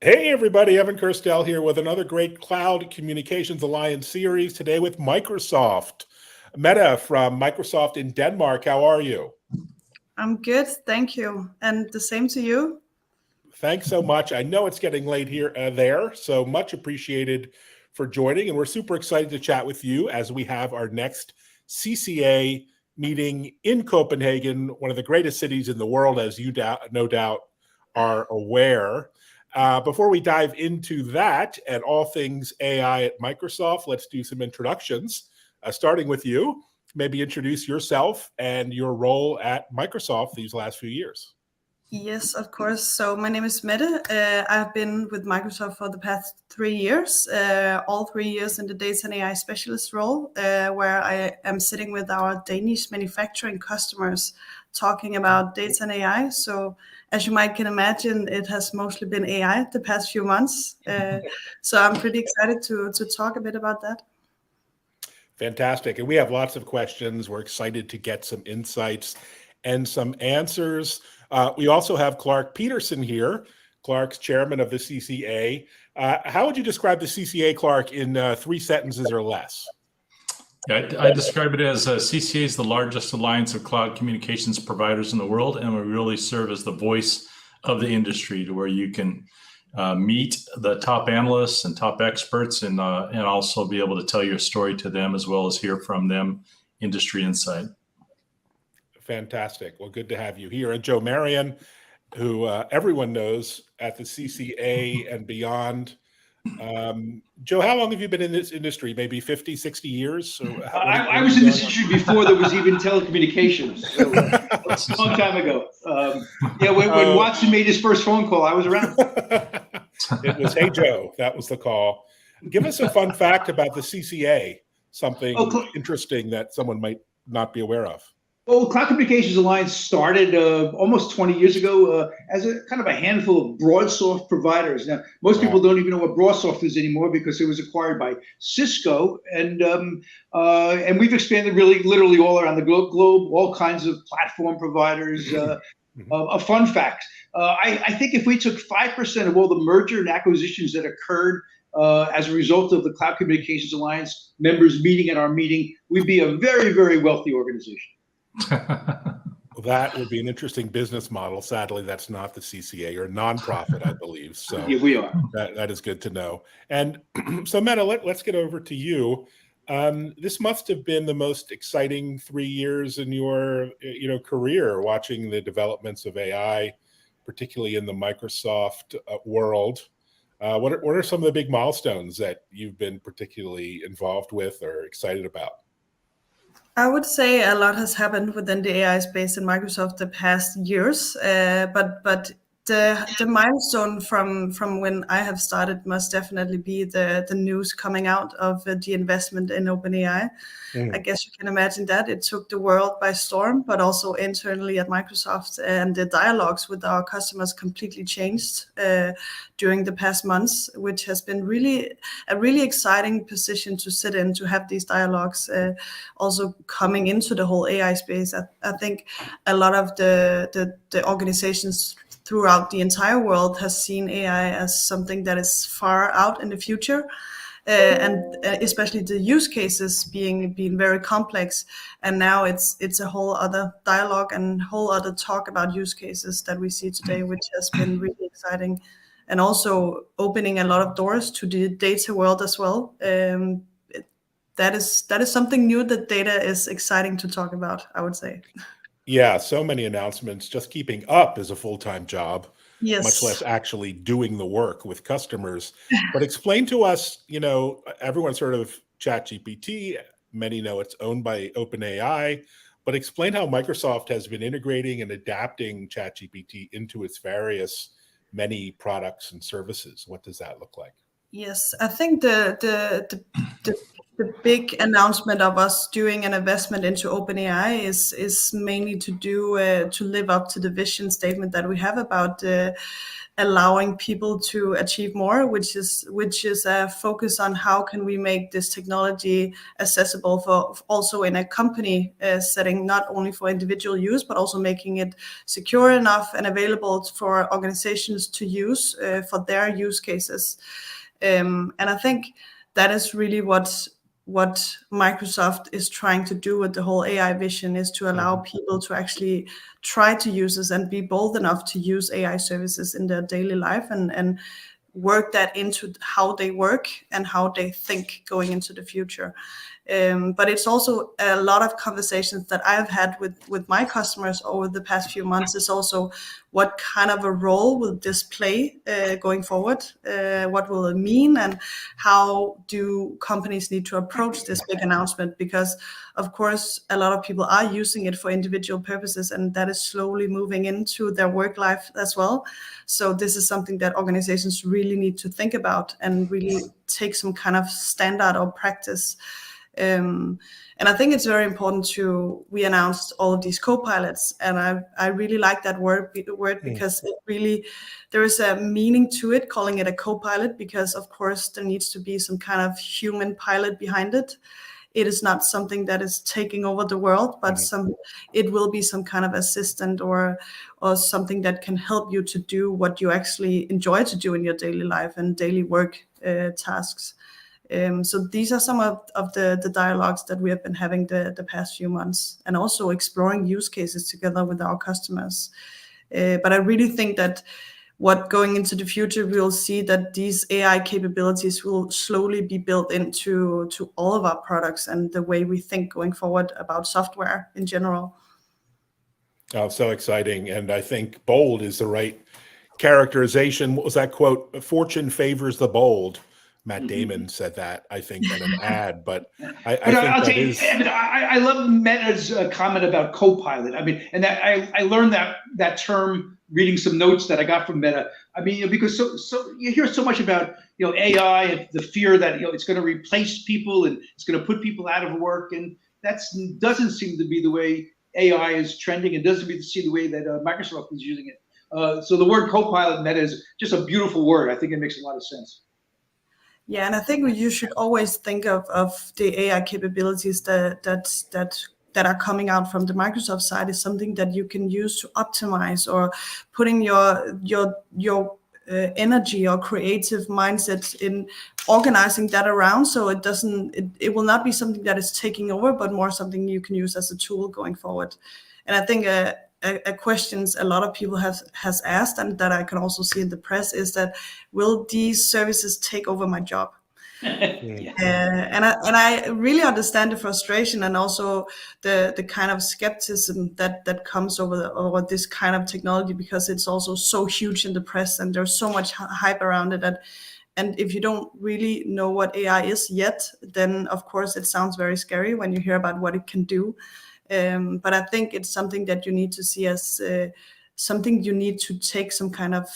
Hey everybody, Evan Kirstel here with another great Cloud Communications Alliance series today with Microsoft. Meta from Microsoft in Denmark, how are you? I'm good, thank you. And the same to you. Thanks so much. I know it's getting late here there, so much appreciated for joining. And we're super excited to chat with you as we have our next CCA meeting in Copenhagen, one of the greatest cities in the world, as you no doubt are aware. Before we dive into that and all things AI at Microsoft, let's do some introductions, starting with you. Maybe introduce yourself and your role at Microsoft these last few years. Yes, of course. So my name is Mette. I've been with Microsoft for the past 3 years, all 3 years in the data and AI specialist role, where I am sitting with our Danish manufacturing customers talking about data and AI. So as you might can imagine, it has mostly been AI the past few months. So I'm pretty excited to talk a bit about that. Fantastic. And we have lots of questions. We're excited to get some insights and some answers. We also have Clark Peterson here. Clark's chairman of the CCA. How would you describe the CCA, Clark, in 3 sentences or less? I describe it as CCA is the largest alliance of cloud communications providers in the world, and we really serve as the voice of the industry to where you can meet the top analysts and top experts and also be able to tell your story to them as well as hear from them industry insight. Fantastic. Well, good to have you here. And Joe Marion, who everyone knows at the CCA and beyond. Joe, how long have you been in this industry? Maybe 50, 60 years? I was in this industry before there was even telecommunications. So a long time ago. When Watson made his first phone call, I was around. It was, hey, Joe, that was the call. Give us a fun fact about the CCA, something interesting that someone might not be aware of. Well, Cloud Communications Alliance started almost 20 years ago as a kind of a handful of BroadSoft providers. Now, most people don't even know what BroadSoft is anymore because it was acquired by Cisco, and we've expanded really literally all around the globe, all kinds of platform providers. A fun fact, I think if we took 5% of all the merger and acquisitions that occurred as a result of the Cloud Communications Alliance members meeting at our meeting, we'd be a very, very wealthy organization. That would be an interesting business model. Sadly, that's not the CCA, or nonprofit, I believe. So yeah, we are. That is good to know. And so, Mette, let's get over to you. This must have been the most exciting 3 years in your career, watching the developments of AI, particularly in the Microsoft world. What are some of the big milestones that you've been particularly involved with or excited about? I would say a lot has happened within the AI space in Microsoft the past years, but the milestone from when I have started must definitely be the news coming out of the investment in OpenAI. I guess you can imagine that it took the world by storm, but also internally at Microsoft, and the dialogues with our customers completely changed during the past months, which has been a really exciting position to sit in, to have these dialogues. Also coming into the whole AI space, I think a lot of the organizations throughout the entire world has seen AI as something that is far out in the future, and especially the use cases being very complex. And now it's a whole other dialogue and whole other talk about use cases that we see today, which has been really exciting, and also opening a lot of doors to the data world as well. That is something new that data is exciting to talk about, I would say. Yeah, so many announcements. Just keeping up is a full-time job, yes. Much less actually doing the work with customers. But explain to us, everyone's heard of ChatGPT. Many know it's owned by OpenAI. But explain how Microsoft has been integrating and adapting ChatGPT into its many products and services. What does that look like? Yes, I think the the big announcement of us doing an investment into OpenAI is mainly to live up to the vision statement that we have about allowing people to achieve more, which is a focus on how can we make this technology accessible for also in a company setting, not only for individual use, but also making it secure enough and available for organizations to use for their use cases. And I think that is really what Microsoft is trying to do with the whole AI vision, is to allow people to actually try to use this and be bold enough to use AI services in their daily life and work that into how they work and how they think going into the future. But it's also a lot of conversations that I've had with my customers over the past few months is also what kind of a role will this play going forward? What will it mean? And how do companies need to approach this big announcement? Because of course, a lot of people are using it for individual purposes, and that is slowly moving into their work life as well. So this is something that organizations really need to think about and really take some kind of standard or practice. And I think it's very important we announced all of these co-pilots, and I really like that word because it really, there is a meaning to it, calling it a co-pilot, because of course there needs to be some kind of human pilot behind it. It is not something that is taking over the world, but it will be some kind of assistant or something that can help you to do what you actually enjoy to do in your daily life and daily work tasks. So these are some of the dialogues that we have been having the past few months, and also exploring use cases together with our customers. But I really think that what going into the future, we'll see that these AI capabilities will slowly be built into all of our products and the way we think going forward about software in general. Oh, so exciting. And I think bold is the right characterization. What was that quote? Fortune favors the bold. Matt Damon said that, I think, in an ad, but I think I'll that tell you, is. I love Meta's comment about co-pilot. I mean, and that I learned that term reading some notes that I got from Meta. I mean, because so you hear so much about AI and the fear that it's going to replace people and it's going to put people out of work, and that doesn't seem to be the way AI is trending, and doesn't seem the way that Microsoft is using it. So the word co-pilot Meta is just a beautiful word. I think it makes a lot of sense. Yeah, and I think you should always think of the AI capabilities that are coming out from the Microsoft side is something that you can use to optimize or putting your energy or creative mindset in organizing that around, so it will not be something that is taking over, but more something you can use as a tool going forward. And I think a questions a lot of people has asked, and that I can also see in the press, is that will these services take over my job? And I really understand the frustration and also the kind of skepticism that comes over this kind of technology, because it's also so huge in the press and there's so much hype around it. And if you don't really know what AI is yet, then of course it sounds very scary when you hear about what it can do. But I think it's something that you need to see as something you need to take some kind of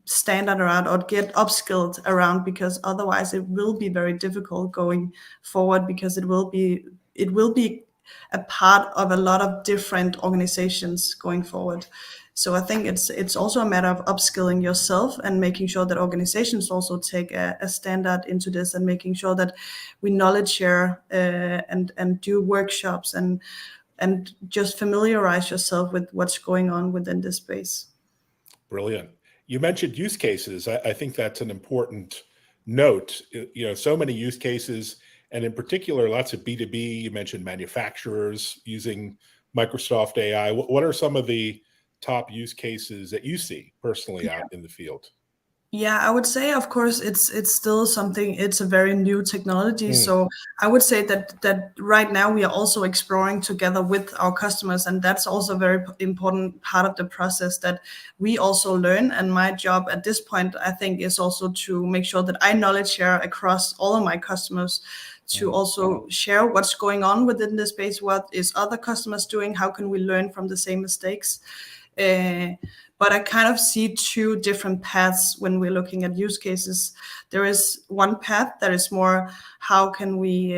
standard around or get upskilled around, because otherwise it will be very difficult going forward, because it will be a part of a lot of different organizations going forward. So I think it's also a matter of upskilling yourself and making sure that organizations also take a standard into this, and making sure that we knowledge share and do workshops and just familiarize yourself with what's going on within this space. Brilliant. You mentioned use cases. I think that's an important note. So many use cases, and in particular, lots of B2B. You mentioned manufacturers using Microsoft AI. What are some of the top use cases that you see personally out in the field? Yeah, I would say, of course, it's still something. It's a very new technology, so I would say that right now we are also exploring together with our customers, and that's also a very important part of the process that we also learn. And my job at this point, I think, is also to make sure that I knowledge share across all of my customers, to also share what's going on within the space, what is other customers doing, how can we learn from the same mistakes. But I kind of see two different paths when we're looking at use cases. There is one path that is more how can we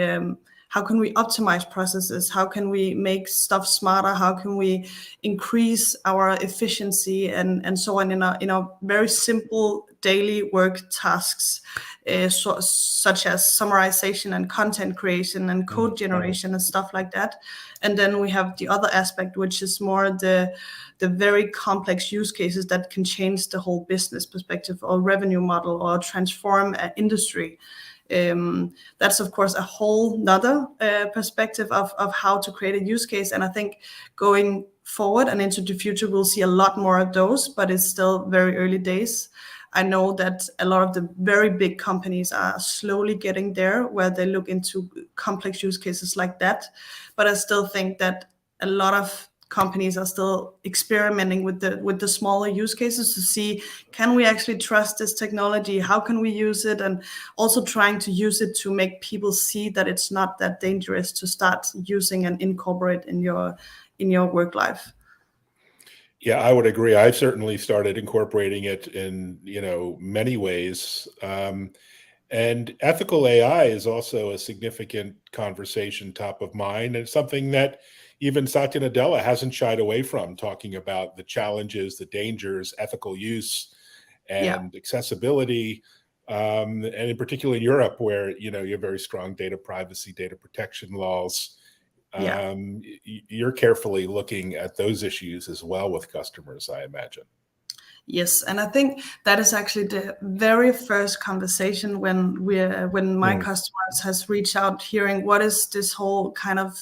optimize processes? How can we make stuff smarter? How can we increase our efficiency and so on in a very simple daily work tasks, such as summarization and content creation and code generation and stuff like that. And then we have the other aspect, which is more the very complex use cases that can change the whole business perspective or revenue model or transform an industry. That's of course a whole nother perspective of how to create a use case. And I think going forward and into the future, we'll see a lot more of those, but it's still very early days. I know that a lot of the very big companies are slowly getting there, where they look into complex use cases like that. But I still think that a lot of companies are still experimenting with the smaller use cases to see, can we actually trust this technology? How can we use it? And also trying to use it to make people see that it's not that dangerous to start using and incorporate in your work life. Yeah, I would agree. I've certainly started incorporating it in, many ways. And ethical AI is also a significant conversation top of mind, and something that even Satya Nadella hasn't shied away from, talking about the challenges, the dangers, ethical use, and accessibility, and in particular in Europe, where you have very strong data privacy, data protection laws. You're carefully looking at those issues as well with customers, I imagine. Yes, and I think that is actually the very first conversation when my customers has reached out, hearing what is this whole kind of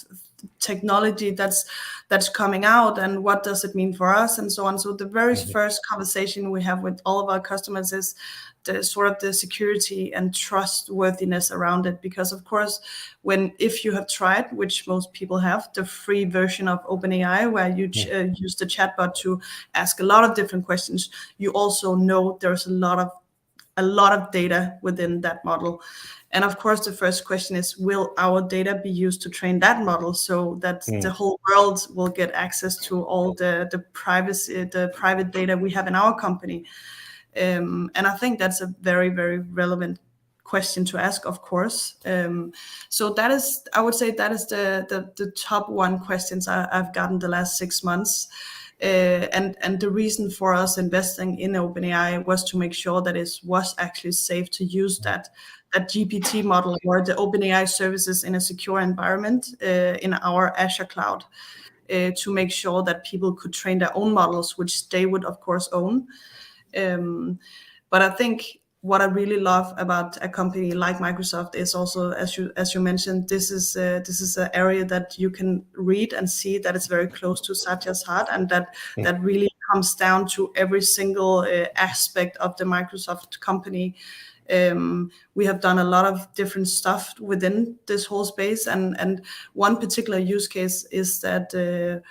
technology that's coming out and what does it mean for us and so on. So the very first conversation we have with all of our customers is the sort of the security and trustworthiness around it, because of course if you have tried, which most people have, the free version of OpenAI, where you use the chatbot to ask a lot of different questions, you also know there's a lot of data within that model. And of course, the first question is, will our data be used to train that model so that the whole world will get access to all the privacy, the private data we have in our company? And I think that's a very, very relevant question to ask, of course. So that is, I would say that is the top one questions I've gotten the last 6 months. And the reason for us investing in OpenAI was to make sure that it was actually safe to use that GPT model or the OpenAI services in a secure environment in our Azure cloud, to make sure that people could train their own models, which they would of course own. But I think what I really love about a company like Microsoft is also, as you mentioned, this is an area that you can read and see that it's very close to Satya's heart, and that really comes down to every single aspect of the Microsoft company. We have done a lot of different stuff within this whole space, and one particular use case is that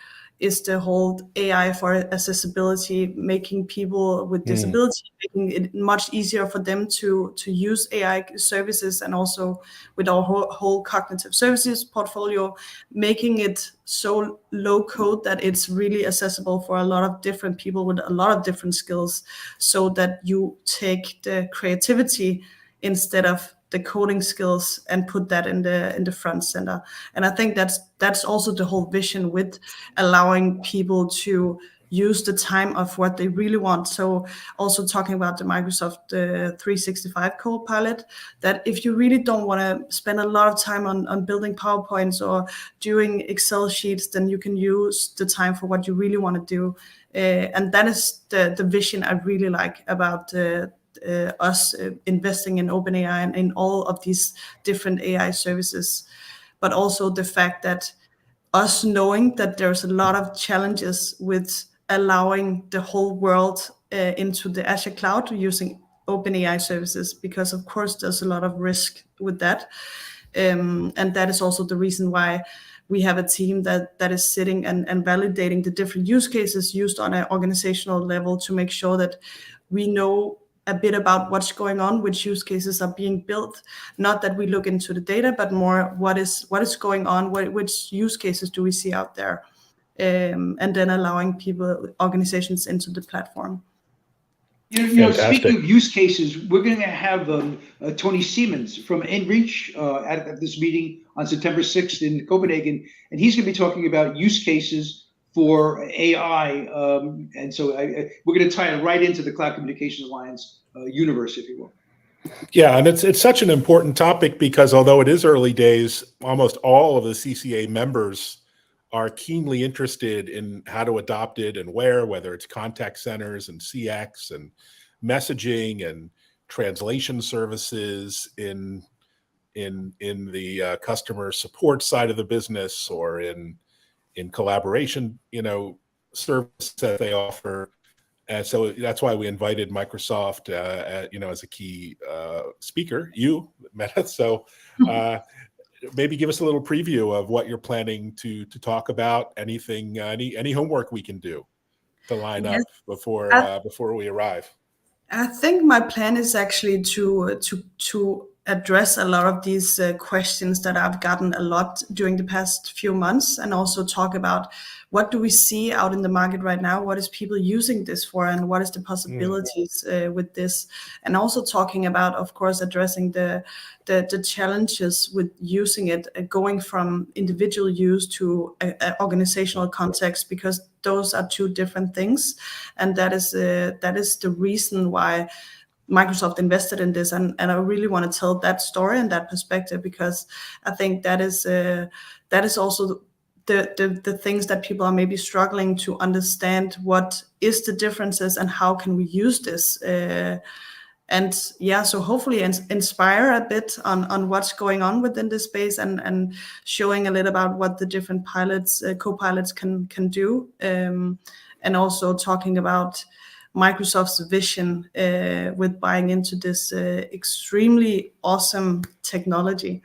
is the whole AI for accessibility, making people with disability, making it much easier for them to use AI services, and also with our whole cognitive services portfolio, making it so low code that it's really accessible for a lot of different people with a lot of different skills, so that you take the creativity instead of the coding skills and put that in the front center. And I think that's also the whole vision with allowing people to use the time of what they really want. So also talking about the Microsoft 365 Copilot, that if you really don't want to spend a lot of time on building PowerPoints or doing Excel sheets, then you can use the time for what you really want to do. And that is the vision I really like about us investing in OpenAI and in all of these different AI services, but also the fact that us knowing that there's a lot of challenges with allowing the whole world into the Azure cloud using OpenAI services, because of course there's a lot of risk with that. And that is also the reason why we have a team that is sitting and validating the different use cases used on an organizational level to make sure that we know a bit about what's going on, which use cases are being built. Not that we look into the data, but more what is going on, which use cases do we see out there. and then allowing organizations into the platform. Speaking of use cases, we're going to have Tony Siemens from Enreach at this meeting on September 6th in Copenhagen, and he's going to be talking about use cases for AI. And so we're going to tie it right into the Cloud Communications Alliance universe, if you will. Yeah, and it's such an important topic because although it is early days, almost all of the CCA members are keenly interested in how to adopt it and whether it's contact centers and CX and messaging and translation services in the customer support side of the business, or in collaboration, service that they offer. And so that's why we invited Microsoft, as a key speaker. You, Meta. So maybe give us a little preview of what you're planning to talk about. Anything, any homework we can do to line up before we arrive. I think my plan is actually to address a lot of these questions that I've gotten a lot during the past few months, and also talk about what do we see out in the market right now, what is people using this for, and what is the possibilities with this, and also talking about, of course, addressing the challenges with using it, going from individual use to organizational context, because those are two different things, and that is the reason why Microsoft invested in this, and I really want to tell that story and that perspective, because I think that is also the things that people are maybe struggling to understand. What is the differences and how can we use this? And yeah, so hopefully inspire a bit on what's going on within this space, and showing a little about what the different co-pilots can do, and also talking about Microsoft's vision with buying into this extremely awesome technology.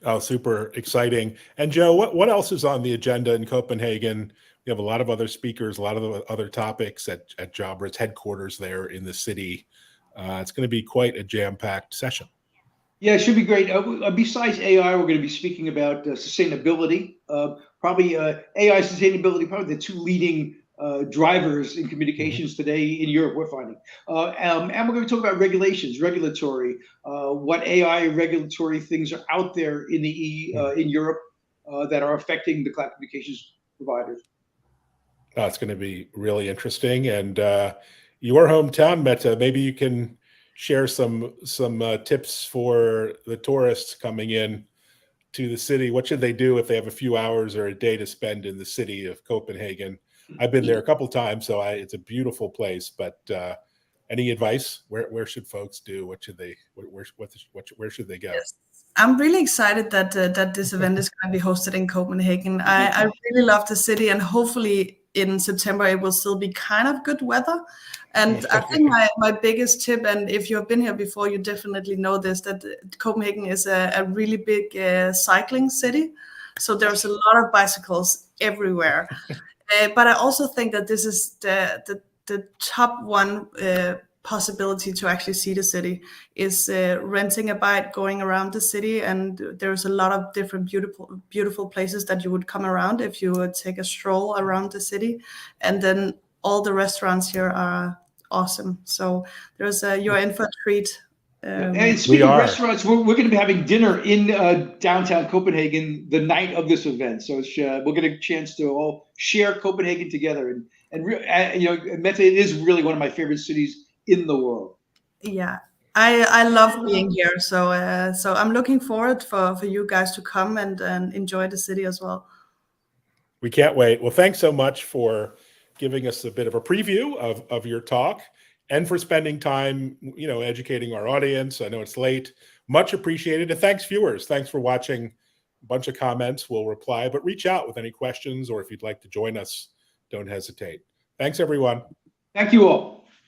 Oh, super exciting. And Joe, what else is on the agenda in Copenhagen? We have a lot of other speakers, a lot of other topics at Jobri's headquarters there in the city. It's going to be quite a jam-packed session. Yeah, it should be great. Besides AI, we're going to be speaking about sustainability. Probably AI sustainability, probably the two leading drivers in communications today in Europe, we're finding. And we're going to talk about regulatory, what AI regulatory things are out there in in Europe that are affecting the cloud communications providers. It's going to be really interesting. And your hometown, Meta, maybe you can share some tips for the tourists coming in to the city. What should they do if they have a few hours or a day to spend in the city of Copenhagen? I've been there a couple of times, so it's a beautiful place. But any advice? Where should folks do? What should they? Where should they go? Yes. I'm really excited that this event is going to be hosted in Copenhagen. I really love the city, and hopefully in September it will still be kind of good weather. And I think my biggest tip, and if you have been here before, you definitely know this, that Copenhagen is a really big cycling city. So there's a lot of bicycles everywhere. But I also think that this is the top one possibility to actually see the city is renting a bike, going around the city, and there's a lot of different beautiful places that you would come around if you would take a stroll around the city. And then all the restaurants here are awesome. So there's you're in for a treat. And speaking of restaurants, we're going to be having dinner in downtown Copenhagen the night of this event. So we'll get a chance to all share Copenhagen together. And Meta, it is really one of my favorite cities in the world. Yeah, I love being here. So I'm looking forward for you guys to come and enjoy the city as well. We can't wait. Well, thanks so much for giving us a bit of a preview of your talk, and for spending time, educating our audience. I know it's late. Much appreciated. And thanks, viewers. Thanks for watching. A bunch of comments. We'll reply, but reach out with any questions, or if you'd like to join us, don't hesitate. Thanks, everyone. Thank you all.